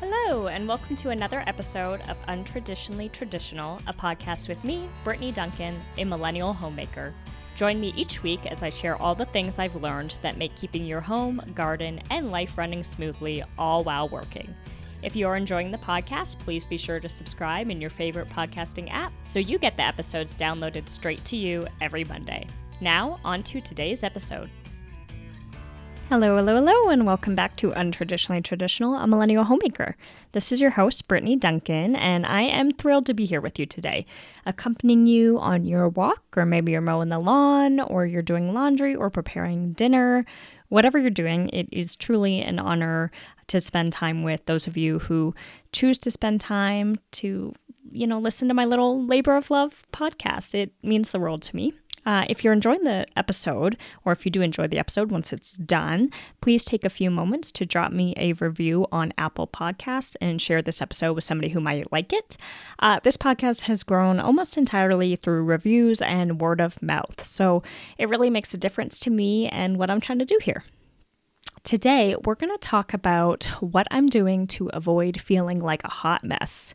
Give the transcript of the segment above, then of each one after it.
Hello, and welcome to another episode of Untraditionally Traditional, a podcast with me, Brittany Duncan, a Millennial Homemaker. Join me each week as I share all the things I've learned that make keeping your home, garden, and life running smoothly, all while working. If you are enjoying the podcast, please be sure to subscribe in your favorite podcasting app so you get the episodes downloaded straight to you every Monday. Now, on to today's episode. Hello, and welcome back to Untraditionally Traditional, a Millennial Homemaker. This is your host, Brittany Duncan, and I am thrilled to be here with you today, accompanying you on your walk, or maybe you're mowing the lawn, or you're doing laundry, or preparing dinner. Whatever you're doing, it is truly an honor to spend time with those of you who choose to spend time to, listen to my little labor of love podcast. It means the world to me. If you're enjoying the episode, or if you do enjoy the episode once it's done, please take a few moments to drop me a review on Apple Podcasts and share this episode with somebody who might like it. This podcast has grown almost entirely through reviews and word of mouth, so it really makes a difference to me and what I'm trying to do here. Today, we're going to talk about what I'm doing to avoid feeling like a hot mess.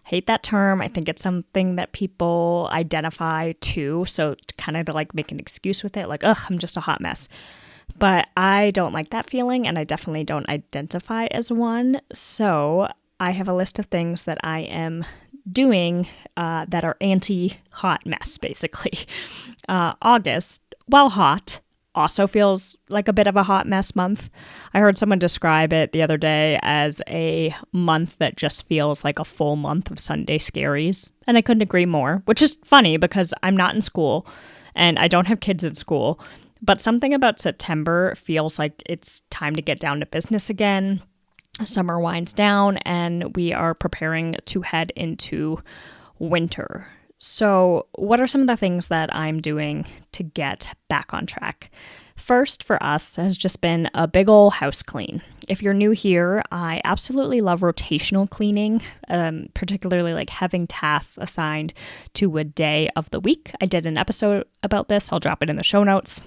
Hate that term. I think it's something that people identify to, so kind of to like make an excuse with it, like, I'm just a hot mess. But I don't like that feeling, and I definitely don't identify as one. So I have a list of things that I am doing that are anti-hot mess, basically. August, while hot, also feels like a bit of a hot mess month. I heard someone describe it the other day as a month that just feels like a full month of Sunday scaries. And I couldn't agree more, which is funny because I'm not in school and I don't have kids in school. But something about September feels like it's time to get down to business again. Summer winds down and we are preparing to head into winter. So what are some of the things that I'm doing to get back on track? First, for us, has just been a big ol' house clean. If you're new here, I absolutely love rotational cleaning, particularly like having tasks assigned to a day of the week. I did an episode about this. I'll drop it in the show notes.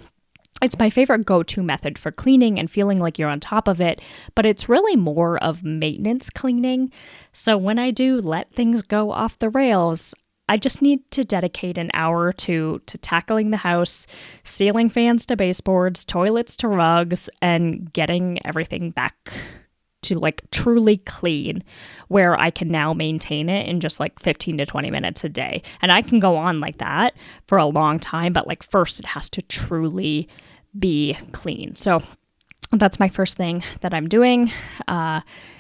It's my favorite go-to method for cleaning and feeling like you're on top of it, but it's really more of maintenance cleaning. So when I do let things go off the rails, I just need to dedicate an hour or two to tackling the house, ceiling fans to baseboards, toilets to rugs, and getting everything back to like truly clean, where I can now maintain it in just like 15 to 20 minutes a day. And I can go on like that for a long time, but like first it has to truly be clean. So that's my first thing that I'm doing,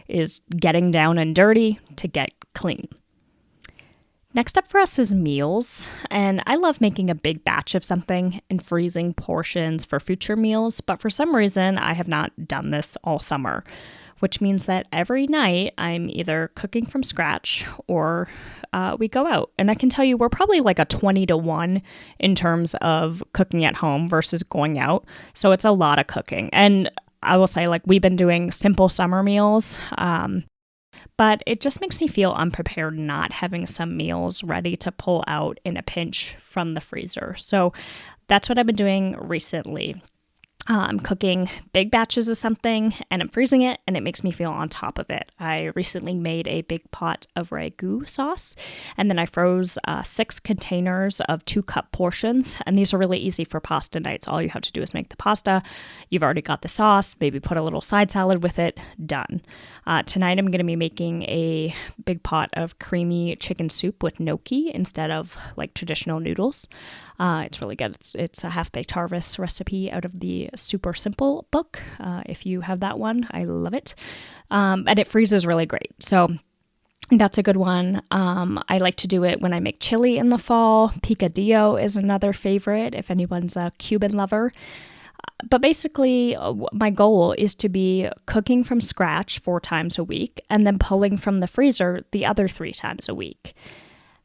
is getting down and dirty to get clean. Next up for us is meals, and I love making a big batch of something and freezing portions for future meals, but for some reason I have not done this all summer, which means that every night I'm either cooking from scratch or we go out. And I can tell you we're probably like a 20-1 in terms of cooking at home versus going out, so it's a lot of cooking. And I will say, like, we've been doing simple summer meals, but it just makes me feel unprepared not having some meals ready to pull out in a pinch from the freezer. So that's what I've been doing recently. I'm cooking big batches of something and I'm freezing it, and it makes me feel on top of it. I recently made a big pot of ragu sauce, and then I froze 6 containers of 2-cup portions, and these are really easy for pasta nights. All you have to do is make the pasta. You've already got the sauce, maybe put a little side salad with it, done. Tonight I'm going to be making a big pot of creamy chicken soup with gnocchi instead of like traditional noodles. It's really good. It's a half-baked harvest recipe out of the Super Simple book. If you have that one, I love it. And it freezes really great. So that's a good one. I like to do it when I make chili in the fall. Picadillo is another favorite if anyone's a Cuban lover. But basically, my goal is to be cooking from scratch 4 times a week and then pulling from the freezer the other 3 times a week.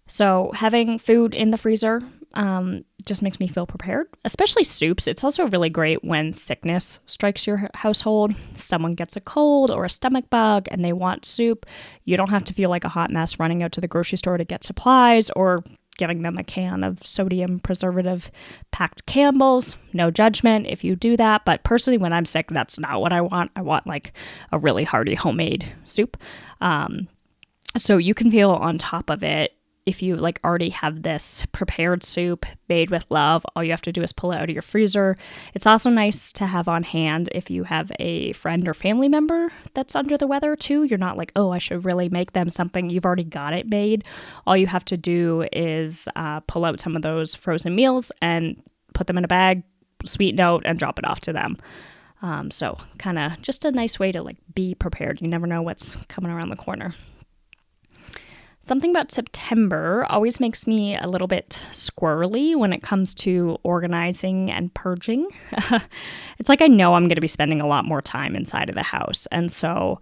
So having food in the freezer just makes me feel prepared, especially soups. It's also really great when sickness strikes your household. Someone gets a cold or a stomach bug and they want soup. You don't have to feel like a hot mess running out to the grocery store to get supplies or giving them a can of sodium preservative packed Campbell's. No judgment if you do that, but personally when I'm sick, that's not what I want. I want like a really hearty homemade soup. So you can feel on top of it. If you like already have this prepared soup made with love, all you have to do is pull it out of your freezer. It's also nice to have on hand if you have a friend or family member that's under the weather too. You're not like, oh, I should really make them something. You've already got it made. All you have to do is pull out some of those frozen meals and put them in a bag, sweet note, and drop it off to them. So kind of just a nice way to like be prepared. You never know what's coming around the corner. Something about September always makes me a little bit squirrely when it comes to organizing and purging. It's like I know I'm going to be spending a lot more time inside of the house. And so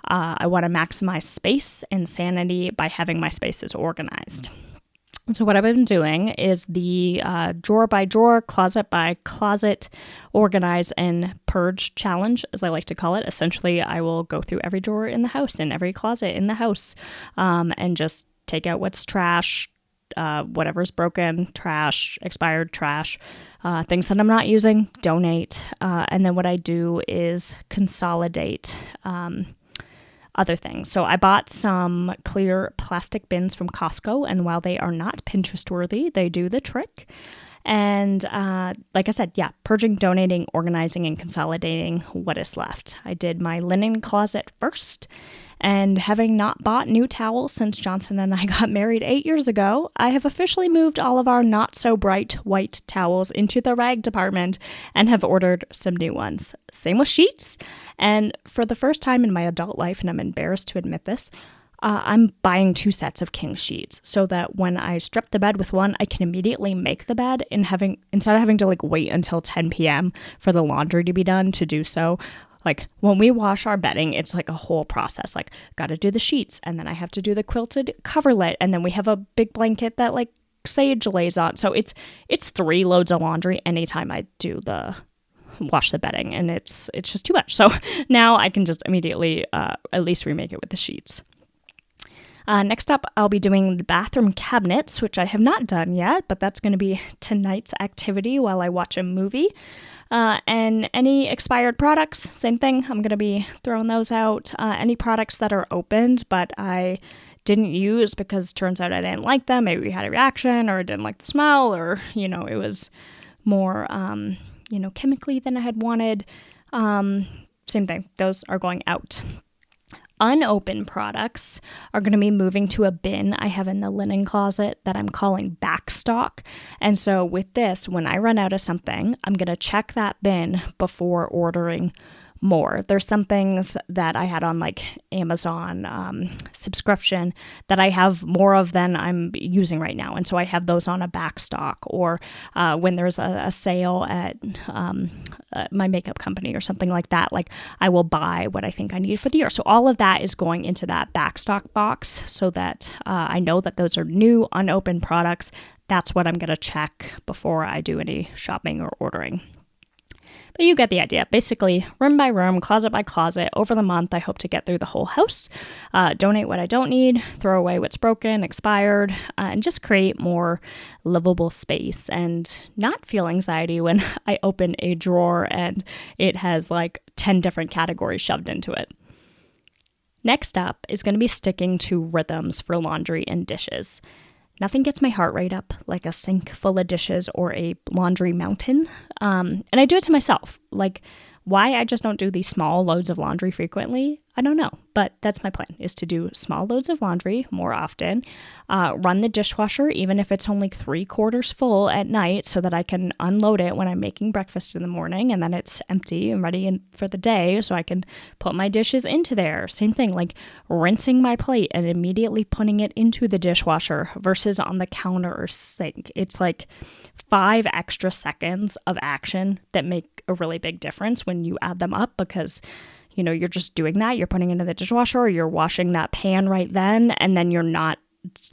I want to maximize space and sanity by having my spaces organized. So what I've been doing is the drawer by drawer, closet by closet, organize and purge challenge, as I like to call it. Essentially, I will go through every drawer in the house and every closet in the house and just take out what's trash, whatever's broken, trash, expired trash, things that I'm not using, donate. And then what I do is consolidate other things. So I bought some clear plastic bins from Costco, and while they are not Pinterest worthy, they do the trick. And like I said, purging, donating, organizing, and consolidating what is left. I did my linen closet first, and having not bought new towels since Johnson and I got married 8 years ago, I have officially moved all of our not so bright white towels into the rag department and have ordered some new ones. Same with sheets. And for the first time in my adult life, and I'm embarrassed to admit this, I'm buying 2 sets of king sheets so that when I strip the bed with one, I can immediately make the bed instead of having to like wait until 10 p.m. for the laundry to be done to do so. Like when we wash our bedding, it's like a whole process. Like got to do the sheets, and then I have to do the quilted coverlet, and then we have a big blanket that like Sage lays on. So it's 3 loads of laundry anytime I do wash the bedding, and it's just too much. So now I can just immediately at least remake it with the sheets. Next up, I'll be doing the bathroom cabinets, which I have not done yet, but that's going to be tonight's activity while I watch a movie. And any expired products, same thing. I'm going to be throwing those out. Any products that are opened, but I didn't use because turns out I didn't like them. Maybe we had a reaction, or I didn't like the smell, or, it was more, chemically than I had wanted. Same thing. Those are going out. Unopened products are going to be moving to a bin I have in the linen closet that I'm calling backstock. And so with this, when I run out of something, I'm going to check that bin before ordering more. There's some things that I had on like Amazon subscription that I have more of than I'm using right now. And so I have those on a backstock, or when there's a sale at my makeup company or something like that, like I will buy what I think I need for the year. So all of that is going into that backstock box so that I know that those are new unopened products. That's what I'm going to check before I do any shopping or ordering. But you get the idea. Basically, room by room, closet by closet, over the month, I hope to get through the whole house, donate what I don't need, throw away what's broken, expired, and just create more livable space and not feel anxiety when I open a drawer and it has like 10 different categories shoved into it. Next up is going to be sticking to rhythms for laundry and dishes. Nothing gets my heart rate up like a sink full of dishes or a laundry mountain. And I do it to myself. Like, why I just don't do these small loads of laundry frequently, I don't know. But that's my plan, is to do small loads of laundry more often, run the dishwasher, even if it's only 3/4 full at night, so that I can unload it when I'm making breakfast in the morning, and then it's empty and ready for the day, so I can put my dishes into there. Same thing, like rinsing my plate and immediately putting it into the dishwasher versus on the counter or sink. It's like 5 extra seconds of action that make a really big difference when you add them up, because you're just doing that. You're putting it into the dishwasher, or you're washing that pan right then, and then you're not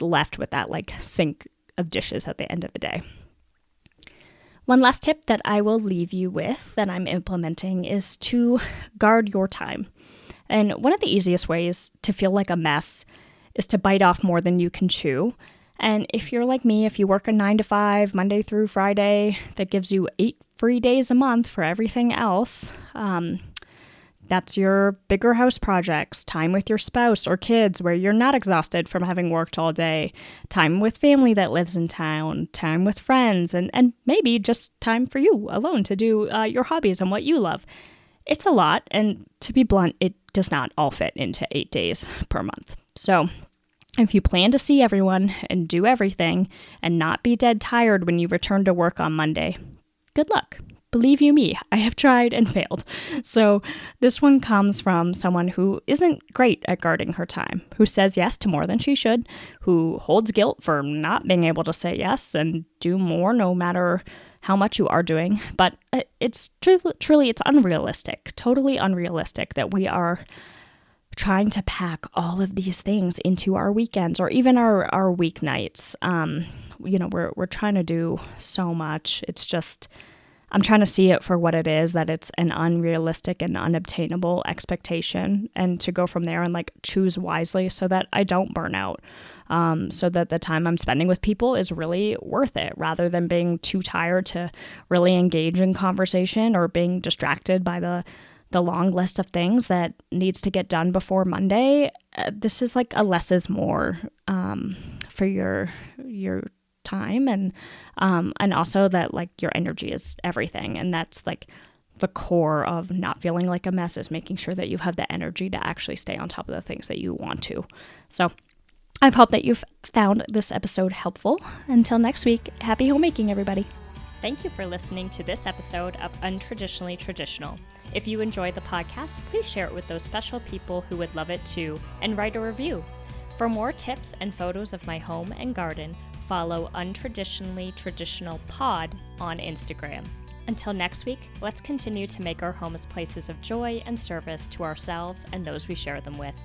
left with that like sink of dishes at the end of the day. One last tip that I will leave you with that I'm implementing is to guard your time. And one of the easiest ways to feel like a mess is to bite off more than you can chew. And if you're like me, if you work a 9 to 5, Monday through Friday, that gives you 8 free days a month for everything else. That's your bigger house projects, time with your spouse or kids where you're not exhausted from having worked all day, time with family that lives in town, time with friends, and maybe just time for you alone to do your hobbies and what you love. It's a lot, and to be blunt, it does not all fit into 8 days per month. So if you plan to see everyone and do everything and not be dead tired when you return to work on Monday, good luck. Believe you me, I have tried and failed. So this one comes from someone who isn't great at guarding her time, who says yes to more than she should, who holds guilt for not being able to say yes and do more no matter how much you are doing. But it's truly, it's unrealistic, totally unrealistic that we are trying to pack all of these things into our weekends or even our weeknights. We're trying to do so much. It's just, I'm trying to see it for what it is, that it's an unrealistic and unobtainable expectation, and to go from there and choose wisely so that I don't burn out, so that the time I'm spending with people is really worth it, rather than being too tired to really engage in conversation or being distracted by the long list of things that needs to get done before Monday. This is a less is more for your time, and also that your energy is everything, and that's the core of not feeling like a mess, is making sure that you have the energy to actually stay on top of the things that you want to. So I hope that you've found this episode helpful. Until next week, happy homemaking, everybody. Thank you for listening to this episode of Untraditionally Traditional. If you enjoy the podcast, please share it with those special people who would love it too, and write a review. For more tips and photos of my home and garden, follow Untraditionally Traditional Pod on Instagram. Until next week, let's continue to make our homes places of joy and service to ourselves and those we share them with.